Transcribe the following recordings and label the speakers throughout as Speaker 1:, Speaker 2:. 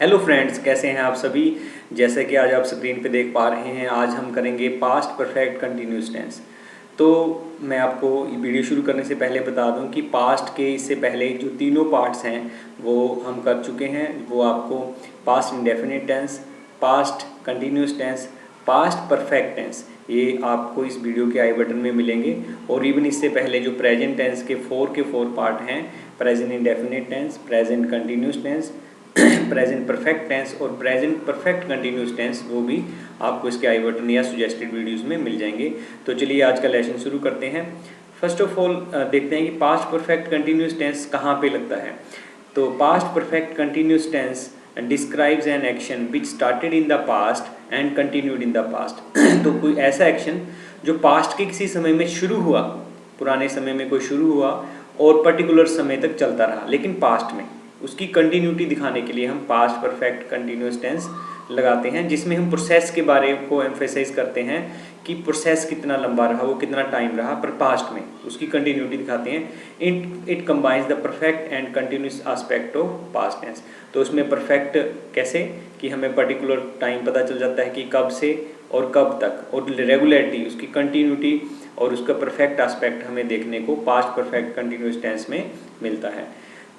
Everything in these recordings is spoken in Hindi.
Speaker 1: हेलो फ्रेंड्स, कैसे हैं आप सभी। जैसे कि आज आप स्क्रीन पे देख पा रहे हैं, आज हम करेंगे पास्ट परफेक्ट कंटिन्यूस टेंस। तो मैं आपको वीडियो शुरू करने से पहले बता दूं कि पास्ट के इससे पहले जो तीनों पार्ट्स हैं वो हम कर चुके हैं। वो आपको past indefinite tense, past continuous tense, past perfect tense, ये आपको इस वीडियो के आई बटन में मिलेंगे। और इवन इससे पहले जो प्रेजेंट टेंस के फोर पार्ट हैं, present indefinite tense, present continuous tense, present perfect tense और प्रेजेंट परफेक्ट कंटिन्यूस टेंस, वो भी आपको इसके आई बटन या सजेस्टेड वीडियोस में मिल जाएंगे। तो चलिए आज का लेसन शुरू करते हैं। फर्स्ट ऑफ ऑल देखते हैं कि पास्ट परफेक्ट कंटिन्यूस टेंस कहाँ पे लगता है। तो past perfect continuous tense describes an action which started in the past and continued in the past. तो कोई ऐसा एक्शन जो पास्ट के किसी समय में शुरू हुआ, पुराने समय में कोई शुरू हुआ और पर्टिकुलर समय तक चलता रहा, लेकिन पास्ट में उसकी कंटिन्यूटी दिखाने के लिए हम पास्ट परफेक्ट कंटिन्यूस टेंस लगाते हैं, जिसमें हम प्रोसेस के बारे को एम्फेसाइज करते हैं कि प्रोसेस कितना लंबा रहा, वो कितना टाइम रहा, पर पास्ट में उसकी कंटिन्यूटी दिखाते हैं। It combines the perfect and continuous aspect of past tense. तो उसमें परफेक्ट कैसे कि हमें पर्टिकुलर टाइम पता चल जाता है कि कब से और कब तक, और रेगुलरिटी, उसकी कंटिन्यूटी और उसका परफेक्ट एस्पेक्ट हमें देखने को पास्ट परफेक्ट कंटिन्यूस टेंस में मिलता है।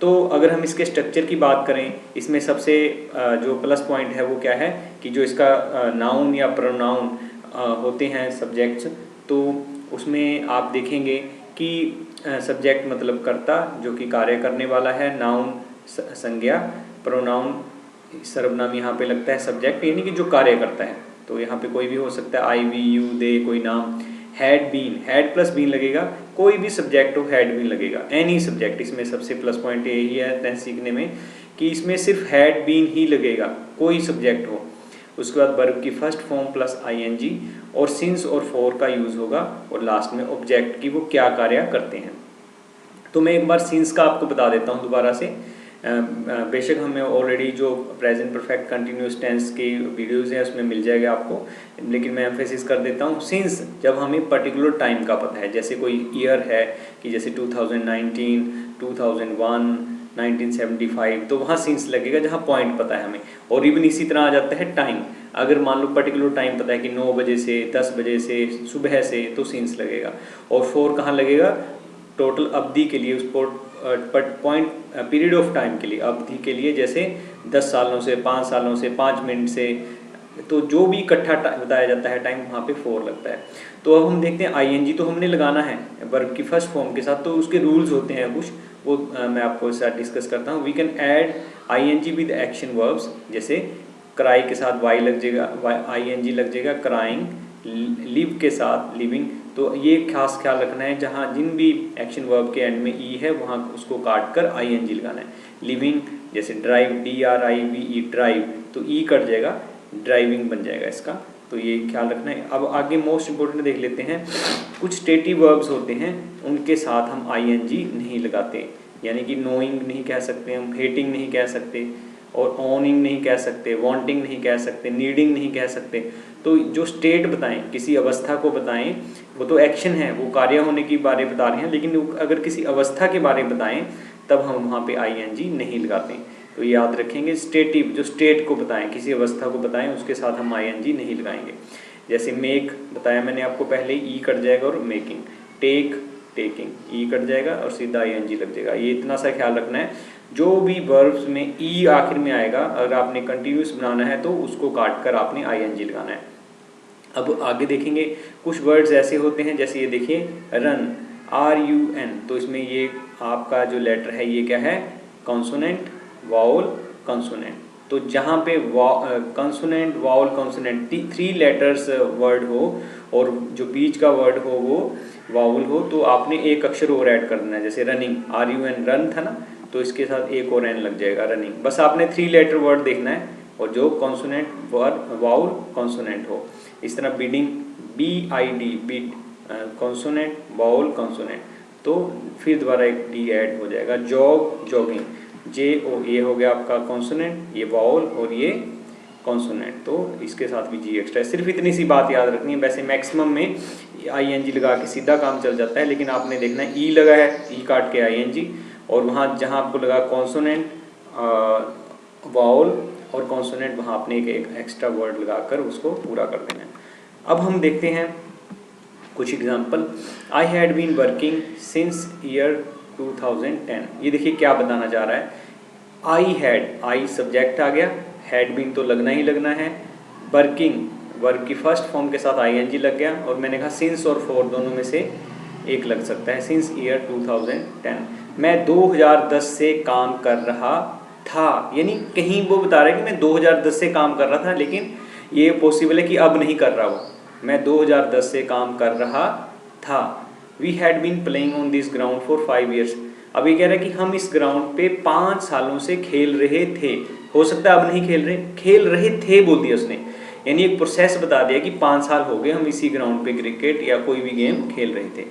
Speaker 1: तो अगर हम इसके स्ट्रक्चर की बात करें, इसमें सबसे जो प्लस पॉइंट है वो क्या है कि जो इसका नाउन या प्रोनाउन होते हैं सब्जेक्ट्स, तो उसमें आप देखेंगे कि सब्जेक्ट मतलब कर्ता जो कि कार्य करने वाला है, नाउन संज्ञा, प्रोनाउन सर्वनाम यहाँ पे लगता है, सब्जेक्ट यानी कि जो कार्य करता है। तो यहाँ पे कोई भी हो सकता है, आई, वी, यू, दे, कोई नाम। Had been, had plus been लगेगा, कोई भी सब्जेक्ट हो हैड बीन लगेगा, एनी सब्जेक्ट। इसमें सबसे प्लस पॉइंट यही है टेंस सीखने में कि इसमें सिर्फ हैड बीन ही लगेगा, कोई सब्जेक्ट हो। उसके बाद वर्ब की फर्स्ट फॉर्म प्लस आईएनजी और सिंस और फॉर का यूज होगा, और लास्ट में ऑब्जेक्ट की वो क्या कार्य करते हैं। तो मैं एक बार सिंस का आपको बता देता हूँ दोबारा से। बेशक हमें ऑलरेडी जो प्रेजेंट परफेक्ट कंटिन्यूस टेंस की वीडियोज़ हैं उसमें मिल जाएगा आपको, लेकिन मैं एम्फेसिस कर देता हूँ। सिंस जब हमें पर्टिकुलर टाइम का पता है, जैसे कोई ईयर है कि जैसे 2019, 2001, 1975, तो वहाँ सिंस लगेगा जहाँ पॉइंट पता है हमें। और इवन इसी तरह आ जाता है टाइम, अगर मान लो पर्टिकुलर टाइम पता है कि 9 बजे से 10 बजे से सुबह से, तो सिंस लगेगा। और फोर कहाँ लगेगा, टोटल अवधि के लिए, उसको पॉइंट पीरियड ऑफ टाइम के लिए, अवधि के लिए, जैसे 10 सालों से, 5 सालों से, 5 मिनट से, तो जो भी इकट्ठा बताया जाता है टाइम, वहाँ पे फोर लगता है। तो अब हम देखते हैं आईएनजी तो हमने लगाना है वर्ब की फर्स्ट फॉर्म के साथ, तो उसके रूल्स होते हैं कुछ, वो मैं आपको साथ डिस्कस करता हूँ। We can add ING with action verbs, जैसे क्राई के साथ वाई लग जाएगा, आईएनजी लग जाएगा क्राइंग, लिव के साथ लिविंग। तो ये खास ख्याल रखना है, जहाँ जिन भी एक्शन वर्ब के एंड में ई है वहाँ उसको काट कर आईएनजी लगाना है। लिविंग जैसे ड्राइव, DRIVE, ड्राइव, तो ई कट जाएगा, ड्राइविंग बन जाएगा इसका। तो ये ख्याल रखना है। अब आगे मोस्ट इंपोर्टेंट देख लेते हैं। कुछ स्टेटिव वर्ब्स होते हैं, उनके साथ हम आईएनजी नहीं लगाते, यानी कि नोइंग नहीं कह सकते हम, हेटिंग नहीं कह सकते, और ऑनिंग नहीं कह सकते, वांटिंग नहीं कह सकते, नीडिंग नहीं कह सकते। तो जो स्टेट बताएं, किसी अवस्था को बताएं, वो तो एक्शन है, वो कार्य होने की बारे बता रहे हैं, लेकिन अगर किसी अवस्था के बारे में बताएं तब हम वहाँ पे आईएनजी नहीं लगाते। तो याद रखेंगे, स्टेटिव जो स्टेट को बताएं, किसी अवस्था को बताएं, उसके साथ हम आईएनजी नहीं लगाएंगे। जैसे मेक बताया मैंने आपको पहले, ई कट जाएगा और मेकिंग, टेक, टेकिंग, ई कट जाएगा और सीधा आईएनजी लग जाएगा। ये इतना सा ख्याल रखना है, जो भी वर्ब्स में ई आखिर में आएगा, अगर आपने कंटिन्यूस बनाना है तो उसको काट कर आपने आईएनजी लगाना है। अब आगे देखेंगे, कुछ वर्ड्स ऐसे होते हैं, जैसे ये देखिए रन, RUN, तो इसमें ये आपका जो लेटर है ये क्या है, कॉन्सोनेंट, वाउल, कॉन्सोनेंट। तो जहाँ पे consonant, vowel, consonant 3 letters word हो और जो बीच का वर्ड हो वो वाउल हो, तो आपने एक अक्षर और ऐड कर देना है। जैसे रनिंग, RUN, रन था ना, तो इसके साथ एक और एन लग जाएगा, रनिंग। बस आपने 3 लेटर वर्ड देखना है, और जो कॉन्सोनेंट वाउल कॉन्सोनेंट हो। इस तरह bidding, BID, bid, consonant, vowel, consonant, तो फिर दोबारा एक डी ऐड हो जाएगा। जॉग, जॉगिंग, JO, ये हो गया आपका कॉन्सोनेंट, ये वाउल और ये कॉन्सोनेंट, तो इसके साथ भी जी एक्स्ट्रा है। सिर्फ इतनी सी बात याद रखनी है। वैसे मैक्सिमम में ING लगा के सीधा काम चल जाता है, लेकिन आपने देखना है ई लगा है, ई काट के ING, और वहाँ जहाँ आपको लगा कॉन्सोनेंट, वाउल और कॉन्सोनेंट वहाँ आपने एक एक्स्ट्रा वर्ड लगाकर उसको पूरा कर देना है। अब हम देखते हैं कुछ example. I had been working since year 2010। ये देखिए क्या बताना चाह रहा है। आई हैड, आई सब्जेक्ट आ गया, हैड बीन तो लगना ही लगना है, वर्किंग वर्क की फर्स्ट फॉर्म के साथ आईएनजी लग गया, और मैंने कहा सिंस और फॉर दोनों में से एक लग सकता है। सिंस ईयर 2010, मैं 2010 से काम कर रहा था, यानी कहीं वो बता रहा है कि मैं 2010 से काम कर रहा था, लेकिन ये पॉसिबल है कि अब नहीं कर रहा वो। मैं 2010 से काम कर रहा था। We had been playing on this ground for 5 years। अब ये कह रहा है कि हम इस ग्राउंड पे 5 सालों से खेल रहे थे। हो सकता है अब नहीं खेल रहे थे बोल दिया उसने, यानी एक प्रोसेस बता दिया कि 5 साल हो गए हम इसी ग्राउंड पे क्रिकेट या कोई भी गेम खेल रहे थे।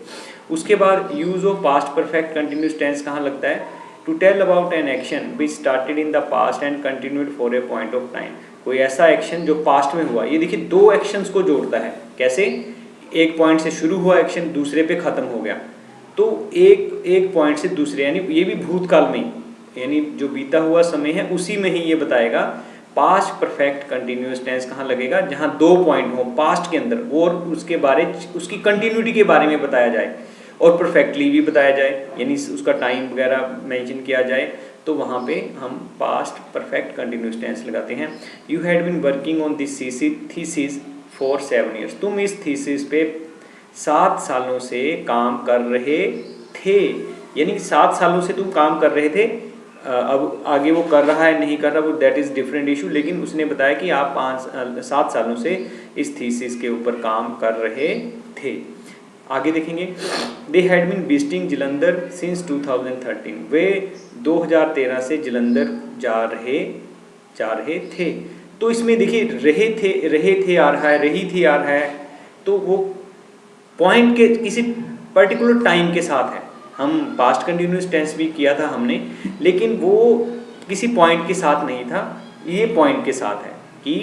Speaker 1: उसके बाद use of past perfect continuous tense कहाँ लगता है? To tell about an action which started in the past and continued for a point of time. कोई ऐसा एक्शन जो पास्ट में हुआ। ये देखिए 2 एक्शंस को जोड़ता है। कैसे? एक पॉइंट से शुरू हुआ एक्शन दूसरे पे खत्म हो गया, तो एक पॉइंट से दूसरे, यानी ये भी भूतकाल में, यानी जो बीता हुआ समय है उसी में ही ये बताएगा। पास्ट परफेक्ट कंटिन्यूस टेंस कहाँ लगेगा? जहाँ 2 पॉइंट हो पास्ट के अंदर और उसके बारे, उसकी कंटिन्यूटी के बारे में बताया जाए और परफेक्टली भी बताया जाए, यानी उसका टाइम वगैरह मेंशन किया जाए, तो वहाँ पे हम पास्ट परफेक्ट कंटिन्यूस टेंस लगाते हैं। You had been working on this thesis for 7 years। तुम इस थीसिस पे 7 सालों से काम कर रहे थे, यानी 7 सालों से तुम काम कर रहे थे। अब आगे वो कर रहा है नहीं कर रहा, वो दैट इज़ डिफरेंट इशू, लेकिन उसने बताया कि आप 7 सालों से इस थीसिस के ऊपर काम कर रहे थे। आगे देखेंगे। They had been visiting Jalandhar since 2013। वे 2013 से जलंधर जा रहे थे। तो इसमें देखिए रहे थे आ रहा है, रही थी आ रहा है, तो वो पॉइंट के किसी पर्टिकुलर टाइम के साथ है। हम पास्ट कंटिन्यूस टेंस भी किया था हमने, लेकिन वो किसी पॉइंट के साथ नहीं था, ये पॉइंट के साथ है कि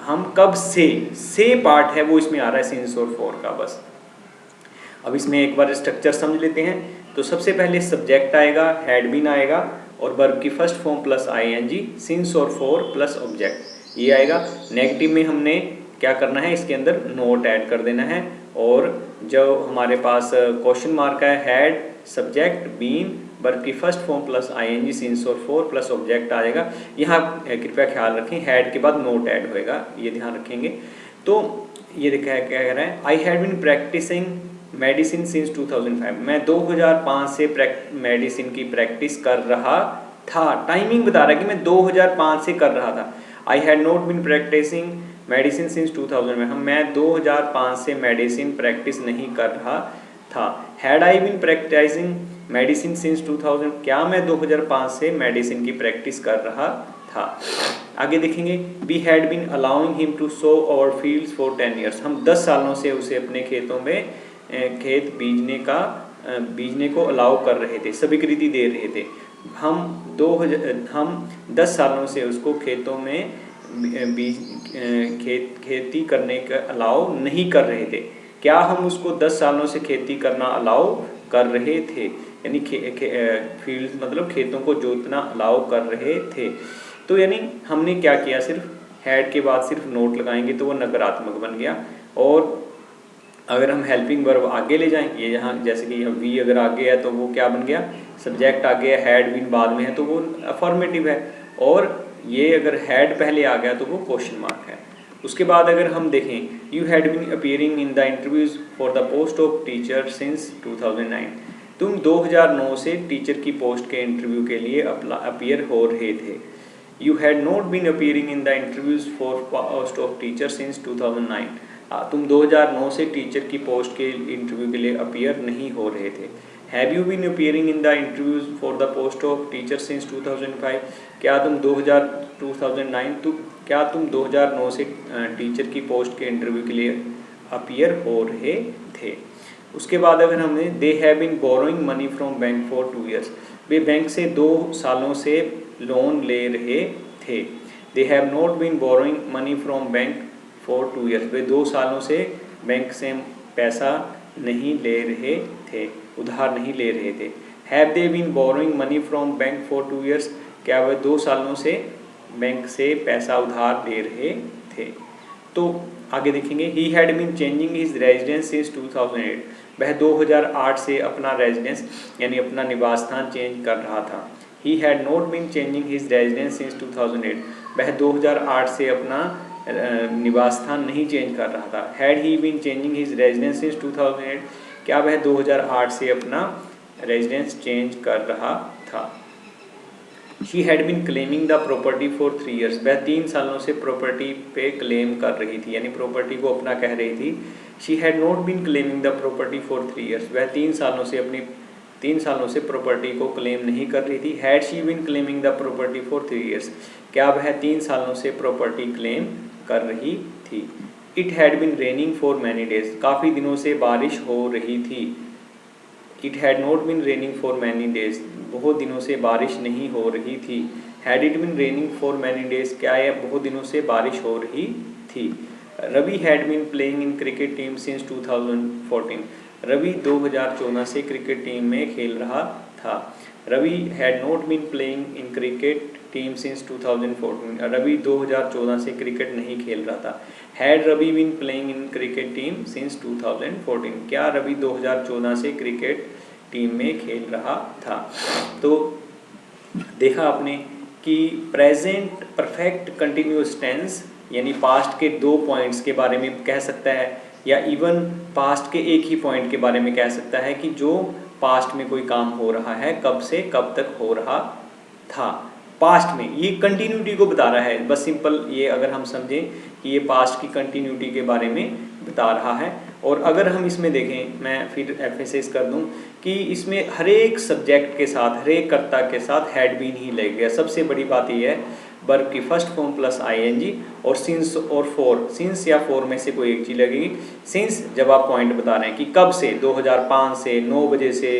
Speaker 1: हम कब से पार्ट है वो इसमें आ रहा है सिंस और फॉर का। बस अब इसमें एक बार स्ट्रक्चर समझ लेते हैं। तो सबसे पहले सब्जेक्ट आएगा, हैड बीन आएगा, और वर्ब की first form plus ING, since और फॉर प्लस ऑब्जेक्ट, ये आएगा। नेगेटिव में हमने क्या करना है, इसके अंदर नोट ऐड कर देना है, और जो हमारे पास क्वेश्चन मार्क है, हैड सब्जेक्ट बीन वर्ब की first form plus ING since और फॉर प्लस ऑब्जेक्ट आएगा। यहाँ कृपया ख्याल रखें हैड के बाद नोट ऐड होएगा, ये ध्यान रखेंगे। तो ये देखा क्या कह रहा है, I had been practising medicine since 2005। मैं 2005 से मेडिसिन की प्रैक्टिस कर रहा था। टाइमिंग बता रहा है कि मैं 2005 से कर रहा था। I had not been practising medicine since 2000 में, मैं 2005 से मेडिसिन प्रैक्टिस नहीं कर रहा था। Had I been practising medicine since 2000, क्या मैं 2005 से मेडिसिन की प्रैक्टिस कर रहा था। आगे देखेंगे। We had been allowing him to sow our fields for 10 years। हम 10 सालों से उसे अपने खेतों में खेत बीजने को अलाउ कर रहे थे, स्वीकृति दे रहे थे। हम 10 सालों से उसको खेतों में खेती करने का अलाउ नहीं कर रहे थे। क्या हम उसको 10 सालों से खेती करना अलाउ कर रहे थे, यानी फील्ड मतलब खेतों को जोतना अलाउ कर रहे थे। तो यानी हमने क्या किया, सिर्फ हैड के बाद सिर्फ नोट लगाएंगे तो वो नकारात्मक बन गया। और अगर हम हेल्पिंग वर्ब आगे ले जाएं, ये यहाँ जैसे कि वी अगर आगे है तो वो क्या बन गया, सब्जेक्ट आगे है, हैड बीन बाद में है तो वो अफर्मेटिव है, और ये अगर हैड पहले आ गया तो वो क्वेश्चन मार्क है। उसके बाद अगर हम देखें, you had been appearing in the interviews for the post of teacher since 2009। तुम 2009 से टीचर की पोस्ट के इंटरव्यू के लिए अपीयर हो रहे थे। You had not been appearing in the interviews for post of teacher since 2009। तुम 2009 से टीचर की पोस्ट के इंटरव्यू के लिए अपीयर नहीं हो रहे थे। Have you been appearing in the interviews for the post of teacher since 2005। क्या तुम 2009 से टीचर की पोस्ट के इंटरव्यू के लिए अपीयर हो रहे थे। उसके बाद अगर हमने they have been borrowing money from bank for 2 years। वे बैंक से 2 सालों से लोन ले रहे थे। They have not been borrowing money from bank for 2 years। वे 2 सालों से बैंक से पैसा नहीं ले रहे थे, उधार नहीं ले रहे थे। Have they been borrowing money from bank for 2 years। क्या वे 2 सालों से बैंक से पैसा उधार ले रहे थे। तो आगे देखेंगे, he had been changing his residence since 2008, वह 2008 से अपना रेजिडेंस यानी अपना निवास स्थान चेंज कर रहा था। He had not been changing his residence since 2008, वह 2008 से अपना निवास स्थान नहीं चेंज कर रहा था। Had he been changing his residence since 2008, क्या वह 2008 से अपना रेजिडेंस चेंज कर रहा था। She had been claiming the property for 3 years, वह 3 सालों से प्रॉपर्टी पे क्लेम कर रही थी, यानी प्रॉपर्टी को अपना कह रही थी। She had not been claiming the property for 3 years, वह 3 सालों से प्रॉपर्टी को क्लेम नहीं कर रही थी। Had she been claiming the property for 3 years, क्या वह 3 सालों से प्रॉपर्टी क्लेम कर रही थी। It had been raining for many days, काफ़ी दिनों से बारिश हो रही थी। It had not been raining for many days, बहुत दिनों से बारिश नहीं हो रही थी। Had it been raining for many days, क्या यह बहुत दिनों से बारिश हो रही थी। Ravi had been playing in cricket team since 2014, Ravi 2014 से क्रिकेट टीम में खेल रहा था। Ravi had not been playing in cricket team since 2014, Ravi 2014 से क्रिकेट नहीं खेल रहा था। Had Ravi been playing in cricket team since 2014, क्या रवि 2014 से क्रिकेट टीम में खेल रहा था। तो देखा आपने कि प्रेजेंट परफेक्ट कंटिन्यूअस टेंस यानी पास्ट के 2 पॉइंट्स के बारे में कह सकता है, या इवन पास्ट के एक ही पॉइंट के बारे में कह सकता है कि जो पास्ट में कोई काम हो रहा है कब से कब तक हो रहा था। पास्ट में ये कंटिन्यूटी को बता रहा है, बस सिंपल ये अगर हम समझें कि ये पास्ट की कंटिन्यूटी के बारे में बता रहा है। और अगर हम इसमें देखें, मैं फिर एम्फेसिस कर दूं कि इसमें हर एक सब्जेक्ट के साथ, हर एक कर्ता के साथ हैड बीन ही लगेगा। सबसे बड़ी बात ये है वर्ब की फर्स्ट फॉर्म प्लस आईएनजी और सिंस और फॉर, सिंस या फॉर में से कोई एक चीज़ लगेगी। सिंस जब आप पॉइंट बता रहे हैं कि कब से, 2005 से, 9 बजे से,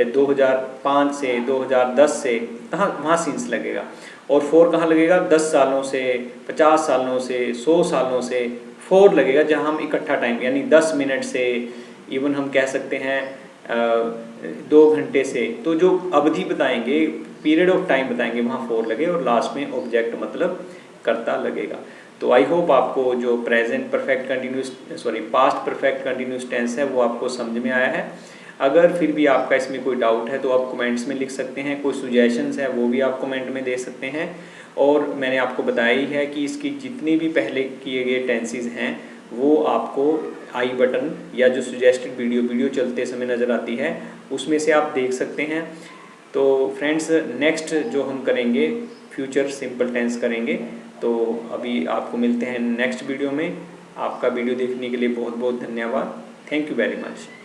Speaker 1: 2005 से, 2010 से, कहाँ वहाँ सिंस लगेगा। और फॉर कहाँ लगेगा, 10 सालों से, 50 सालों से, 100 सालों से फॉर लगेगा, जहाँ हम इकट्ठा टाइम यानी 10 मिनट से, इवन हम कह सकते हैं 2 घंटे से, तो जो अवधि बताएंगे, पीरियड ऑफ टाइम बताएंगे, वहाँ फॉर लगे और लास्ट में ऑब्जेक्ट मतलब कर्ता लगेगा। तो आई होप आपको जो present perfect continuous past perfect continuous tense है वो आपको समझ में आया है। अगर फिर भी आपका इसमें कोई डाउट है तो आप कमेंट्स में लिख सकते हैं, कोई सुजेशंस है वो भी आप कमेंट में दे सकते हैं। और मैंने आपको बताया ही है कि इसकी जितनी भी पहले किए गए टेंसेस हैं वो आपको आई बटन या जो सजेस्टेड वीडियो चलते समय नज़र आती है उसमें से आप देख सकते हैं। तो फ्रेंड्स, नेक्स्ट जो हम करेंगे फ्यूचर सिंपल टेंस करेंगे। तो अभी आपको मिलते हैं नेक्स्ट वीडियो में। आपका वीडियो देखने के लिए बहुत बहुत धन्यवाद। Thank you very much.